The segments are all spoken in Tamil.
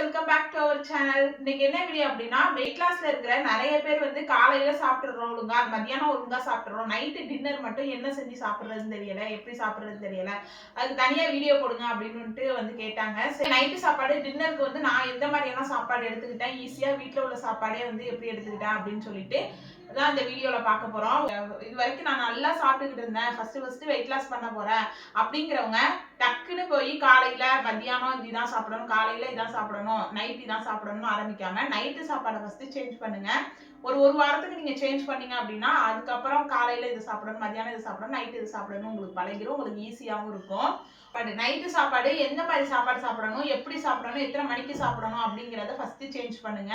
Welcome back to our channel. இன்னைக்கு என்ன வீடியோ அப்படின்னா, வெயிட் லாஸ்ல இருக்கிற நிறைய பேர் வந்து காலையில சாப்பிட்டுறோம் ஒழுங்கா, மத்தியானம் ஒழுங்கா சாப்பிட்டுறோம், நைட்டு டின்னர் மட்டும் என்ன செஞ்சு சாப்பிடுறதுன்னு தெரியல, எப்படி சாப்பிடுறதுன்னு தெரியல, அதுக்கு தனியா வீடியோ போடுங்க அப்படின்னு வந்து கேட்டாங்க. சரி, நைட்டு சாப்பாடு டின்னருக்கு வந்து நான் எந்த மாதிரியான சாப்பாடு எடுத்துக்கிட்டேன், ஈஸியா வீட்டில் உள்ள சாப்பாடே வந்து எப்படி எடுத்துக்கிட்டேன் அப்படின்னு சொல்லிட்டு தான் இந்த வீடியோல பார்க்க போறோம். இது வரைக்கும் நான் நல்லா சாப்பிட்டுக்கிட்டு இருந்தேன், ஃபர்ஸ்ட் வெயிட் லாஸ் பண்ண போறேன் அப்படிங்கிறவங்க டக்குன்னு போய் காலையில மத்தியானம் இதான் சாப்பிடணும், காலையில இதான் சாப்பிடணும், நைட் இதான் சாப்பிடணும்னு ஆரம்பிக்காம நைட்டு சாப்பாடை ஃபர்ஸ்ட் சேஞ்ச் பண்ணுங்க. ஒரு வாரத்துக்கு நீங்க சேஞ்ச் பண்ணீங்க அப்படின்னா அதுக்கப்புறம் காலையில இது சாப்பிடணும், மத்தியானம் இது சாப்பிடணும், நைட்டு இது சாப்பிடணும் உங்களுக்கு பழகிடும், உங்களுக்கு ஈஸியாகவும் இருக்கும். பட் நைட்டு சாப்பாடு எந்த மாதிரி சாப்பாடு சாப்பிடணும், எப்படி சாப்பிடணும், எத்தனை மணிக்கு சாப்பிடணும் அப்படிங்கிறத ஃபர்ஸ்ட் சேஞ்ச் பண்ணுங்க.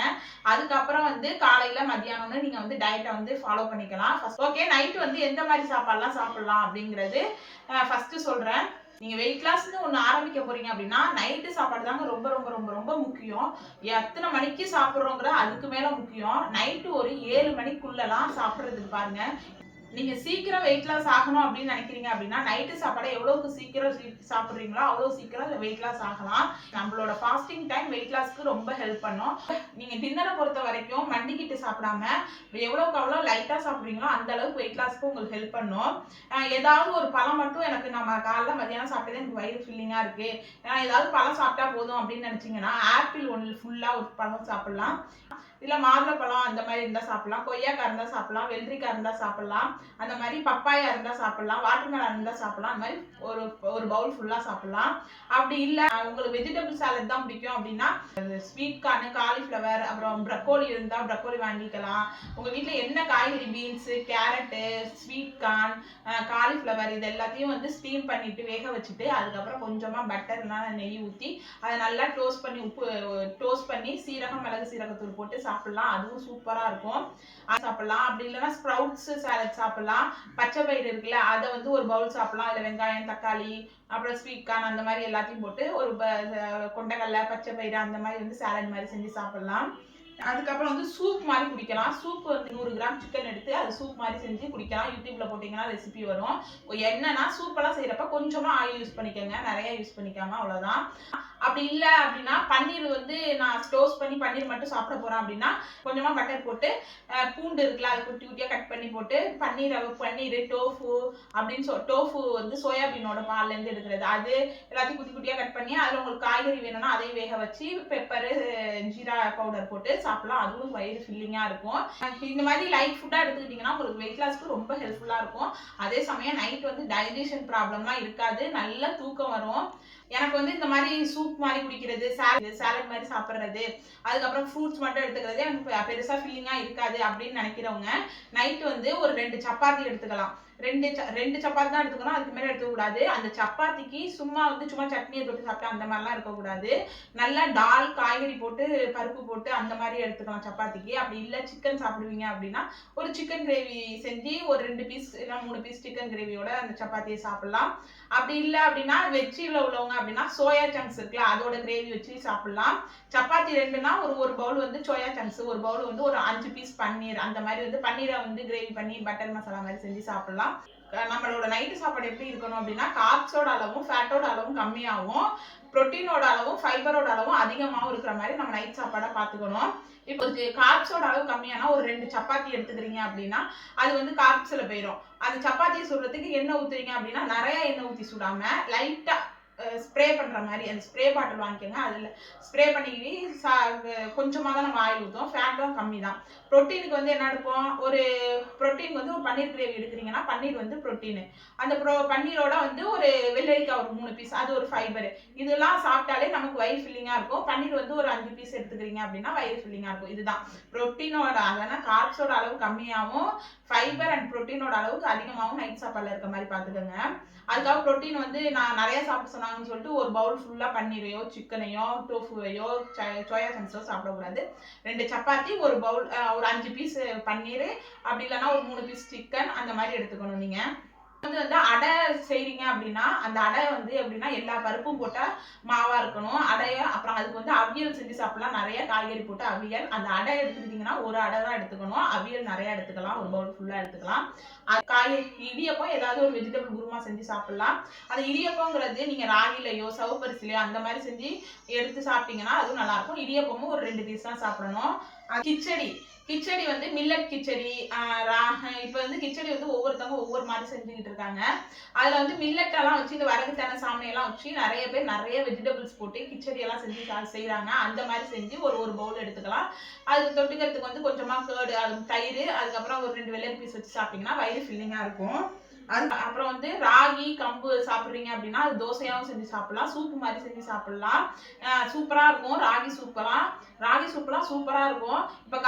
அதுக்கப்புறம் வந்து காலையில மத்தியானம்னு நீங்க வந்து டயட்டை வந்து ஃபாலோ பண்ணிக்கலாம். ஓகே, நைட்டு வந்து எந்த மாதிரி சாப்பாடுலாம் சாப்பிடலாம் அப்படிங்கிறது ஃபர்ஸ்ட் சொல்றேன். நீங்க வெயிட் லாஸ்ன்னு ஒண்ணு ஆரம்பிக்க போறீங்க அப்படின்னா நைட்டு சாப்பாடு தாங்க ரொம்ப ரொம்ப ரொம்ப ரொம்ப முக்கியம். எத்தனை மணிக்கு சாப்பிடுறோங்கிற அதுக்கு மேல முக்கியம். நைட்டு ஒரு 7 மணிக்குள்ளலாம் சாப்பிடுறதுக்கு பாருங்க. நீங்க சீக்கிரம் வெயிட் லாஸ் ஆகணும் அப்படின்னு நினைக்கிறீங்க அப்படின்னா நைட்டு சாப்பாடை எவ்வளவுக்கு சீக்கிரம் சாப்பிடுறீங்களோ அவ்வளவு சீக்கிரம் வெயிட் லாஸ் ஆகலாம். நம்மளோட ஃபாஸ்டிங் டைம் வெயிட் லாஸ்க்கு ரொம்ப ஹெல்ப் பண்ணும். நீங்க டின்னரை பொறுத்த வரைக்கும் மண்டிக்கிட்டு சாப்பிடாம எவ்வளவுக்கு அவ்வளோ லைட்டா சாப்பிடுறீங்களோ அந்த அளவுக்கு வெயிட் லாஸ்க்கு உங்களுக்கு ஹெல்ப் பண்ணும். ஏதாவது ஒரு பழம் மட்டும் எனக்கு நம்ம காலைல மத்தியானம் சாப்பிட்டதே எனக்கு வயிறு ஃபில்லிங்கா இருக்கு, ஏதாவது பழம் சாப்பிட்டா போதும் அப்படின்னு நினைச்சீங்கன்னா ஆப்பிள் ஒன்று ஃபுல்லா ஒரு பழம் சாப்பிடலாம், இல்ல மாதுளப்பழம் அந்த மாதிரி இருந்தா சாப்பிடலாம், கொய்யாக்காய் இருந்தா சாப்பிடலாம், வெள்ளரிக்காய் இருந்தா சாப்பிடலாம், அந்த மாதிரி பப்பாயா இருந்தா சாப்பிடலாம், வாட்டர்மெலன் இருந்தா சாப்பிடலாம். அந்த மாதிரி ஒரு பவுல் ஃபுல்லா சாப்பிடலாம். அப்படி இல்ல உங்களுக்கு வெஜிடபிள் சாலட் தான் பிடிக்கும் அப்படின்னா ஸ்வீட் கார்ன், காலிஃப்ளவர், அப்புறம் ப்ரக்கோலி இருந்தா ப்ரக்கோலி வாங்கிக்கலாம். உங்க வீட்டுல என்ன காய்கறி, beans, carrot, sweet corn, cauliflower இது எல்லாத்தையும் வந்து ஸ்டீம் பண்ணிட்டு வேக வச்சுட்டு அதுக்கப்புறம் கொஞ்சமா பட்டர் இல்லைன்னா நெய் ஊற்றி அதை நல்லா டோஸ்ட் பண்ணி சீரகம், மிளகு, சீரகத்தூள் போட்டு சாப்பிடலாம். அதுவும் சூப்பரா இருக்கும். அது சாப்பிடலாம். அப்படி இல்லைன்னா ஸ்ப்ரவுட்ஸ் சாலட் சாப்பிடலாம். பச்சை பயிறு இருக்குல்ல அதை வந்து ஒரு பவுல் சாப்பிடலாம். அதில் வெங்காயம், தக்காளி, அப்புறம் ஸ்வீட் கார்ன் அந்த மாதிரி எல்லாத்தையும் போட்டு ஒரு கொண்டைக்கடலை, பச்சை பயிறு அந்த மாதிரி வந்து சாலட் மாதிரி செஞ்சு சாப்பிடலாம். அதுக்கப்புறம் வந்து சூப் மாதிரி குடிக்கலாம். சூப் வந்து 100 கிராம் சிக்கன் எடுத்து அது சூப் மாதிரி செஞ்சு குடிக்கலாம். யூடியூப்ல போட்டீங்கன்னா ரெசிபி வரும். என்னன்னா சூப்பெல்லாம் செய்யறப்ப கொஞ்சமா ஆயில் யூஸ் பண்ணிக்கோங்க, நிறைய யூஸ் பண்ணிக்காம, அவ்வளவுதான். அப்படி இல்லை அப்படின்னா பன்னீர் வந்து நான் டோஸ்ட் பண்ணி பன்னீர் மட்டும் சாப்பிட போறேன் அப்படின்னா கொஞ்சமா பட்டர் போட்டு பூண்டு இருக்குல்ல அதை குட்டி குட்டியா கட் பண்ணி போட்டு பன்னீர் டோஃபு அப்படின்னு டோஃபு வந்து சோயாபீனோட பால்ல இருந்து எடுக்கிறது, அது எல்லாத்தையும் குட்டி குட்டியா கட் பண்ணி அதுல உங்களுக்கு காய்கறி வேணும்னா அதையும் வேக வச்சு பெப்பரு, ஜீரா பவுடர் போட்டு சாப்பிடலாம். அதுவும் வயிறு ஃபில்லிங்கா இருக்கும். இந்த மாதிரி லைட் ஃபுட்டா எடுத்துக்கிட்டீங்கன்னா உங்களுக்கு வெயிட் லாஸ்க்கு ரொம்ப ஹெல்ப்ஃபுல்லா இருக்கும். அதே சமயம் நைட் வந்து டைஜஷன் ப்ராப்ளம்லாம் இருக்காது, நல்ல தூக்கம் வரும். எனக்கு வந்து இந்த மாதிரி சூப் மாதிரி குடிக்கிறது, சாலட் மாதிரி சாப்பிட்றது, அதுக்கப்புறம் ஃப்ரூட்ஸ் மட்டும் எடுத்துக்கிறது எனக்கு பெருசா ஃபில்லிங்கா இருக்காது அப்படின்னு நினைக்கிறவங்க நைட்டு வந்து ஒரு 2 சப்பாத்தி எடுத்துக்கலாம். ரெண்டு சப்பாத்தி தான் எடுத்துக்கணும், அதுக்கு மேலே எடுத்துக்கூடாது. அந்த சப்பாத்திக்கு சும்மா சட்னியை தொட்டு சாப்பிட்டா அந்த மாதிரிலாம் இருக்கக்கூடாது. நல்லா டால், காய்கறி போட்டு, பருப்பு போட்டு அந்த மாதிரி எடுத்துக்கலாம் சப்பாத்திக்கு. அப்படி இல்லை சிக்கன் சாப்பிடுவீங்க அப்படின்னா ஒரு சிக்கன் கிரேவி செஞ்சு ஒரு 2 பீஸ் இல்லை 3 பீஸ் சிக்கன் கிரேவியோட அந்த சப்பாத்தியை சாப்பிடலாம். அப்படி இல்லை அப்படின்னா வெஜ்ஜில் உள்ளவங்க அப்படின்னா சோயா சங்க்ஸ் இருக்குல்ல அதோட கிரேவி வச்சு சாப்பிடலாம். சப்பாத்தி 2னா ஒரு பவுல் வந்து சோயா சங்க்ஸ், ஒரு பவுல் வந்து ஒரு 5 பீஸ் பன்னீர், அந்த மாதிரி வந்து பன்னீரை வந்து கிரேவி பண்ணி பட்டர் மசாலா மாதிரி செஞ்சு சாப்பிடலாம். நம்மளோட நைட்டு சாப்பாடு எப்படி இருக்கணும் அப்படின்னா கார்ப்ஸோட அளவும் ஃபேட்டோட அளவும் கம்மியாகவும், புரோட்டீனோட அளவும் ஃபைபரோட அளவும் அதிகமாகவும் இருக்கிற மாதிரி நம்ம நைட் சாப்பாடை பார்த்துக்கணும். இப்போ கார்ப்ஸோட அளவு கம்மியானா ஒரு 2 சப்பாத்தி எடுத்துக்கிறீங்க அப்படின்னா அது வந்து கார்ப்ஸ்ல போயிடும். அந்த சப்பாத்தியை சுடுறதுக்கு எண்ணெய் ஊத்துறீங்க அப்படின்னா நிறைய எண்ணெய் ஊற்றி சுடாம லைட்டா ஸ்ப்ரே பண்ற மாதிரி அந்த ஸ்ப்ரே பாட்டில் வாங்கிக்கோங்க. அதில் ஸ்ப்ரே பண்ணிக்கிட்டு கொஞ்சமாக தான் நம்ம ஆயில் ஊற்றுவோம், ஃபேட்டும் கம்மி தான். ப்ரோட்டீனுக்கு வந்து என்ன எடுப்போம், ஒரு ப்ரோட்டீனுக்கு வந்து ஒரு பன்னீர் கிரேவி எடுக்கிறீங்கன்னா பன்னீர் வந்து ப்ரோட்டீனு, அந்த பன்னீரோட வந்து ஒரு வெள்ளரிக்காய் ஒரு 3 பீஸ், அது ஒரு ஃபைபர். இதெல்லாம் சாப்பிட்டாலே நமக்கு வயிறு ஃபில்லிங்காக இருக்கும். பன்னீர் வந்து ஒரு 5 பீஸ் எடுத்துக்கிறீங்க அப்படின்னா வயிறு ஃபில்லிங்காக இருக்கும். இதுதான் ப்ரோட்டீனோட, அதனால் கார்ப்ஸோட அளவு கம்மியாகவும் ஃபைபர் அண்ட் ப்ரோட்டீனோட அளவுக்கு அதிகமாகவும் நைட் சாப்பாடில் இருக்க மாதிரி பார்த்துக்கோங்க. அதுக்காக ப்ரோட்டீன் வந்து நான் நிறைய சாப்பிட சொன்னாங்கன்னு சொல்லிட்டு ஒரு பவுல் ஃபுல்லாக பன்னீரையோ, சிக்கனையோ, டோஃபுவையோ, சோயா சங்க்ஸோ சாப்பிடக்கூடாது. 2 சப்பாத்தி, ஒரு பவுல் ஒரு 5 பீஸ் பன்னீர், அப்படி இல்லைன்னா ஒரு 3 பீஸ் சிக்கன் அந்த மாதிரி எடுத்துக்கணும் நீங்கள். வந்து அடை செய்றீங்க அப்படின்னா அந்த அடை வந்து எப்படின்னா எல்லா பருப்பும் போட்டா மாவா இருக்கணும் அடைய. அப்புறம் அதுக்கு வந்து அவியல் செஞ்சு சாப்பிடலாம், நிறைய காய்கறி போட்டு அவியல். அந்த அடை எடுத்துக்கிட்டீங்கன்னா ஒரு அடை தான் எடுத்துக்கணும், அவியல் நிறைய எடுத்துக்கலாம், ஒரு பவுல் ஃபுல்லா எடுத்துக்கலாம். அது காய்கறி இடியப்பம் ஏதாவது ஒரு வெஜிடபிள் குருமா செஞ்சு சாப்பிடலாம். அந்த இடியப்பங்கிறது நீங்க ராகிலையோ சவுப்பரிசிலையோ அந்த மாதிரி செஞ்சு எடுத்து சாப்பிட்டீங்கன்னா அதுவும் நல்லா இருக்கும். இடியப்பமும் ஒரு 2 பீஸ் தான் சாப்பிடணும். கிச்சடி கிச்சடி வந்து மில்லட் கிச்சடி. இப்போ வந்து கிச்சடி வந்து ஒவ்வொருத்தவங்க ஒவ்வொரு மாதிரி செஞ்சுக்கிட்டு இருக்காங்க. அதில் வந்து மில்லட்டெல்லாம் வச்சு இந்த வரகு தானே சாமையெல்லாம் வச்சு நிறைய பேர் நிறைய வெஜிடபிள்ஸ் போட்டு கிச்சடி எல்லாம் செஞ்சு செய்கிறாங்க. அந்த மாதிரி செஞ்சு ஒரு பவுல் எடுத்துக்கலாம். அதுக்கு தொட்டுக்கிறதுக்கு வந்து கொஞ்சமாக கேர்டு, அது தயிர், அதுக்கப்புறம் ஒரு 2 வெள்ளரி பீஸ் வச்சு சாப்பிட்டீங்கன்னா வயிறு ஃபில்லிங்காக இருக்கும். அப்புறம் வந்து ராகி கம்பு சாப்பிட்றீங்க அப்படின்னா அது தோசையாகவும் செஞ்சு சாப்பிடலாம், சூப்பு மாதிரி செஞ்சு சாப்பிடலாம். சூப்பராக இருக்கும் ராகி சூப்பெல்லாம் சூப்பராக இருக்கும். இப்போ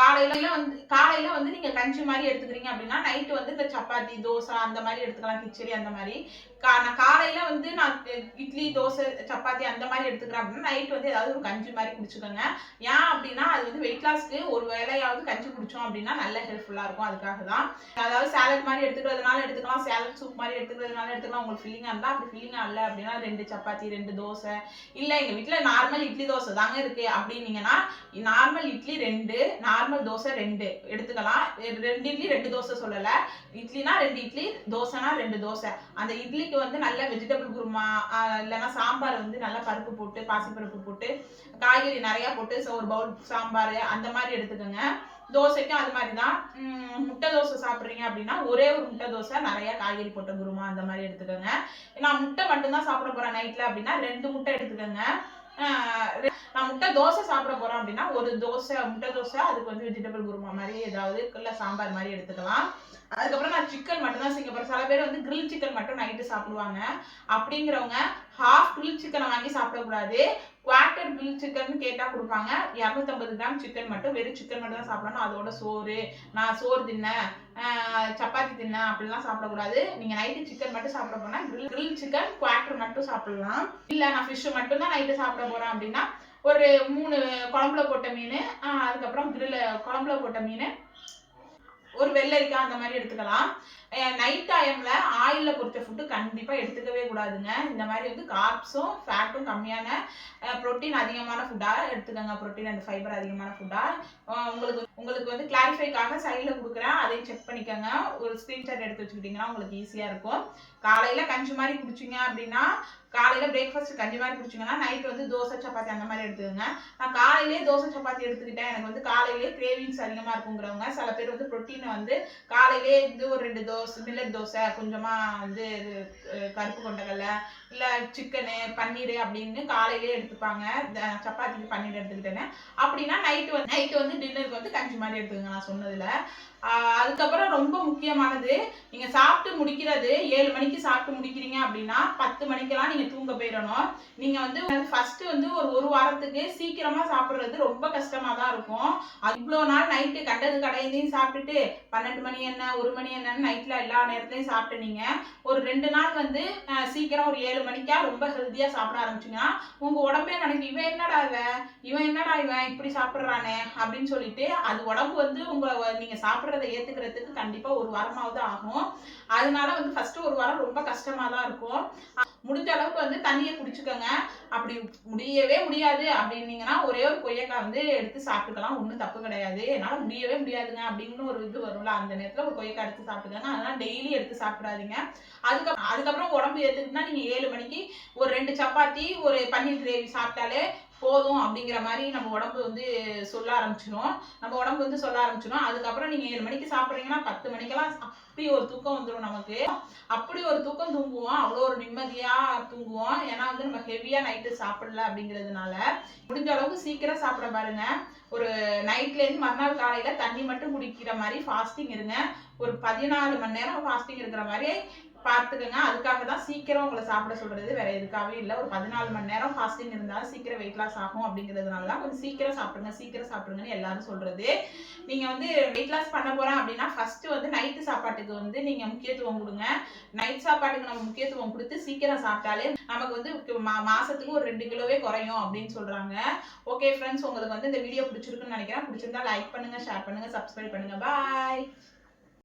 காலையில் வந்து நீங்கள் கஞ்சி மாதிரி எடுத்துக்கிறீங்க அப்படின்னா நைட்டு வந்து இந்த சப்பாத்தி தோசை அந்த மாதிரி எடுத்துக்கலாம், கிச்சடி அந்த மாதிரி. நான் காலையில் வந்து நான் இட்லி தோசை சப்பாத்தி அந்த மாதிரி எடுத்துக்கிறேன் அப்படின்னா நைட்டு வந்து ஏதாவது ஒரு கஞ்சி மாதிரி குடிச்சுக்கோங்க. ஏன் அப்படின்னா அது வந்து வெயிட் லாஸ்க்கு ஒரு வேளையாவது கஞ்சி குடித்தோம் அப்படின்னா நல்ல ஹெல்ப்ஃபுல்லாக இருக்கும். அதுக்காக தான். அதாவது சேலட் மாதிரி எடுத்துக்கிறதுனால எடுத்துக்கலாம், சேலட் சூப் மாதிரி எடுத்துக்கிறதுனால எடுத்துக்கலாம். உங்களுக்கு ஃபில்லிங்காக இருந்தால் அப்படி ஃபில்லிங்காக இல்லை அப்படின்னா 2 சப்பாத்தி 2 தோசை, இல்லை எங்கள் வீட்டில் நார்மல் இட்லி தோசை தாங்க இருக்குது அப்படின்னீங்கன்னா நார்மல் இட்லி 2 நார்மல் தோசை 2 எடுத்துக்கலாம். 2 இட்லி 2 தோசை சொல்லலை, இட்லினா 2 இட்லி தோசைனா 2 தோசை. அந்த இட்லிக்கு வந்து நல்ல வெஜிடபிள் குருமா இல்லைன்னா சாம்பார் வந்து நல்லா பருப்பு போட்டு பாசிப்பருப்பு போட்டு காய்கறி நிறையா போட்டு ஒரு பவுல் சாம்பார் அந்த மாதிரி எடுத்துக்கோங்க. தோசைக்கும் அது மாதிரி தான். முட்டை தோசை சாப்பிட்றீங்க அப்படின்னா ஒரே ஒரு முட்டை தோசை நிறைய காய்கறி போட்ட குருமா அந்த மாதிரி எடுத்துக்கோங்க. நான் முட்டை மட்டும்தான் சாப்பிட போகிறேன் நைட்டில் அப்படின்னா 2 முட்டை எடுத்துக்கோங்க. நான் முட்டை தோசை சாப்பிட போகிறேன் அப்படின்னா ஒரு முட்டை தோசை, அதுக்கு வந்து வெஜிடபிள் குருமா மாதிரி ஏதாவது இல்லை சாம்பார் மாதிரி எடுத்துக்கலாம். அதுக்கப்புறம் நான் சிக்கன் மட்டும் தான் செய்ய போகிறேன். சில பேர் வந்து கிரில் சிக்கன் மட்டும் நைட்டு சாப்பிடுவாங்க. அப்படிங்கிறவங்க ஹாஃப் கிரில் சிக்கனை வாங்கி சாப்பிடக்கூடாது, குவார்ட்டர் கிரில் சிக்கன் கேட்டால் கொடுப்பாங்க. 250 கிராம் சிக்கன் மட்டும், வெறும் சிக்கன் மட்டும் தான் சாப்பிடணும். அதோட நான் சோறு தின்னேன் சப்பாத்தி தின்னேன் அப்படிலாம் சாப்பிடக்கூடாது. நீங்கள் நைட்டு சிக்கன் மட்டும் சாப்பிட போனால் கிரில் சிக்கன் குவார்ட்டர் மட்டும் சாப்பிடலாம். இல்லை நான் ஃபிஷ்ஷு மட்டும் தான் நைட்டு சாப்பிட போகிறேன் அப்படின்னா ஒரு 3 குழம்புல போட்ட மீன், அதுக்கப்புறம் குழம்புல போட்ட மீன், ஒரு வெள்ளரிக்காய் அந்த மாதிரி எடுத்துக்கலாம். நைட் டைம்ல ஆயிலில் பொரிச்ச ஃபுட்டு கண்டிப்பாக எடுத்துக்கவே கூடாதுங்க. இந்த மாதிரி வந்து கார்ப்ஸும் ஃபேட்டும் கம்மியான ப்ரோட்டீன் அதிகமான ஃபுட்டாக எடுத்துக்கோங்க. ப்ரோட்டீன் அண்ட் ஃபைபர் அதிகமான ஃபுட்டாக உங்களுக்கு வந்து கிளாரிஃபைக்காக சைடில் கொடுக்குறேன், அதையும் செக் பண்ணிக்கோங்க. ஒரு ஸ்க்ரீன்ஷாட் எடுத்து வச்சுக்கிட்டிங்கன்னா உங்களுக்கு ஈஸியாக இருக்கும். காலையில் கஞ்சி மாதிரி குடிச்சிங்க அப்படின்னா காலையில் பிரேக்ஃபாஸ்ட் கஞ்சி மாதிரி குடிச்சிங்கன்னா நைட்டு வந்து தோசை சப்பாத்தி அந்த மாதிரி எடுத்துக்கோங்க. நான் காலையிலேயே தோசை சப்பாத்தி எடுத்துக்கிட்டேன், எனக்கு வந்து காலையிலேயே கிரேவிங்ஸ் அதிகமாக இருக்குங்கிறவங்க சில பேர் வந்து ப்ரோட்டீனை வந்து காலையிலே வந்து ஒரு 2 தோசை மில்லட் தோசை, கொஞ்சமாக வந்து கருப்பு கொண்டக்கடலை இல்லை சிக்கனு பன்னீர் அப்படின்னு காலையிலே எடுத்துப்பாங்க. சப்பாத்திக்கு பன்னீர் எடுத்துக்கிட்டேன்னு அப்படின்னா நைட்டு வந்து டின்னருக்கு வந்து கஞ்சி மாதிரி எடுத்துக்கோங்க நான் சொன்னதில். அதுக்கப்புறம் ரொம்ப முக்கியமானது, நீங்கள் சாப்பிட்டு முடிக்கிறது 7 மணிக்கு சாப்பிட்டு முடிக்கிறீங்க அப்படின்னா 10 மணிக்கெல்லாம் நீங்கள் தூங்க போயிடணும். நீங்கள் வந்து ஃபஸ்ட்டு வந்து ஒரு வாரத்துக்கு சீக்கிரமாக சாப்பிட்றது ரொம்ப கஷ்டமாக தான் இருக்கும். அது இவ்வளோ நாள் நைட்டு கண்டது கடையதையும் சாப்பிட்டுட்டு 12 மணி என்ன 1 மணி என்னன்னு நைட்டில் எல்லா நேரத்துலையும் சாப்பிட்டு நீங்கள் ஒரு 2 நாள் வந்து சீக்கிரம் ஒரு 7 மணிக்கா ரொம்ப ஹெல்த்தியாக சாப்பிட ஆரம்பிச்சிங்கன்னா உங்கள் உடம்பே நினைக்கும் இவன் என்னடா இவன் இப்படி சாப்பிட்றானே அப்படின்னு சொல்லிட்டு அது உடம்பு வந்து நீங்கள் சாப்பிட்றதை ஏற்றுக்கிறதுக்கு கண்டிப்பாக ஒரு வாரமாவது ஆகும். அதனால வந்து ஃபஸ்ட்டு ஒரு வாரம் ரொம்ப கஷ்டமாக தான் இருக்கும். முடிஞ்ச அளவுக்கு வந்து தண்ணியை குடிச்சுக்கோங்க. அப்படி முடியவே முடியாது அப்படின்னீங்கன்னா ஒரே ஒரு கொய்யக்காய் வந்து எடுத்து சாப்பிட்டுக்கலாம், ஒன்றும் தப்பு கிடையாது. என்னால் முடியவே முடியாதுங்க அப்படின்னு ஒரு இது வரும்ல, அந்த நேரத்தில் ஒரு கொய்யக்காய் எடுத்து சாப்பிட்டுக்கோங்க. அதனால் டெய்லி எடுத்து சாப்பிடாதீங்க. அதுக்கப்புறம் உடம்பு ஏற்றுக்குன்னா நீங்கள் 7 மணிக்கு ஒரு 2 சப்பாத்தி ஒரு பன்னீர் கிரேவி சாப்பிட்டாலே போதும் அப்படிங்கிற மாதிரி நம்ம உடம்பு வந்து சொல்ல ஆரம்பிச்சிடும். அதுக்கப்புறம் நீங்கள் 7 மணிக்கு சாப்பிட்றீங்கன்னா 10 மணிக்கெல்லாம் அப்படி ஒரு தூக்கம் வந்துடும் நமக்கு. அப்படி ஒரு தூக்கம் தூங்குவோம், அவ்வளோ ஒரு நிம்மதியாக தூங்குவோம். ஏன்னா வந்து நம்ம ஹெவியாக நைட்டு சாப்பிடல அப்படிங்கிறதுனால முடிஞ்ச அளவுக்கு சீக்கிரம் சாப்பிட பாருங்க. ஒரு நைட்லேருந்து மறுநாள் காலையில் தண்ணி மட்டும் குடிக்கிற மாதிரி ஃபாஸ்டிங் இருங்க. ஒரு 14 மணி நேரம் ஃபாஸ்டிங் இருக்கிற மாதிரி பார்த்துக்கோங்க. அதுக்காக தான் சீக்கிரம் உங்களை சாப்பிட சொல்கிறது, வேற எதுக்காகவே இல்லை. ஒரு 14 மணி நேரம் ஃபாஸ்டிங் இருந்தாலும் சீக்கிரம் வெயிட் லாஸ் ஆகும் அப்படிங்கிறதுனால தான் கொஞ்சம் சீக்கிரம் சாப்பிடுங்கன்னு எல்லாரும் சொல்கிறது. நீங்கள் வந்து வெயிட் லாஸ் பண்ண போகிறேன் அப்படின்னா ஃபஸ்ட்டு வந்து நைட்டு சாப்பாட்டுக்கு வந்து நீங்கள் முக்கியத்துவம் கொடுங்க. நைட் சாப்பாட்டுக்கு நம்ம முக்கியத்துவம் கொடுத்து சீக்கிரம் சாப்பிட்டாலே நமக்கு வந்து மாதத்துக்கு ஒரு 2 கிலோவே குறையும் அப்படின்னு சொல்கிறாங்க. ஓகே ஃப்ரெண்ட்ஸ், உங்களுக்கு வந்து இந்த வீடியோ பிடிச்சிருக்குன்னு நினைக்கிறேன். பிடிச்சிருந்தா லைக் பண்ணுங்கள், ஷேர் பண்ணுங்கள், சப்ஸ்கிரைப் பண்ணுங்கள். பாய்.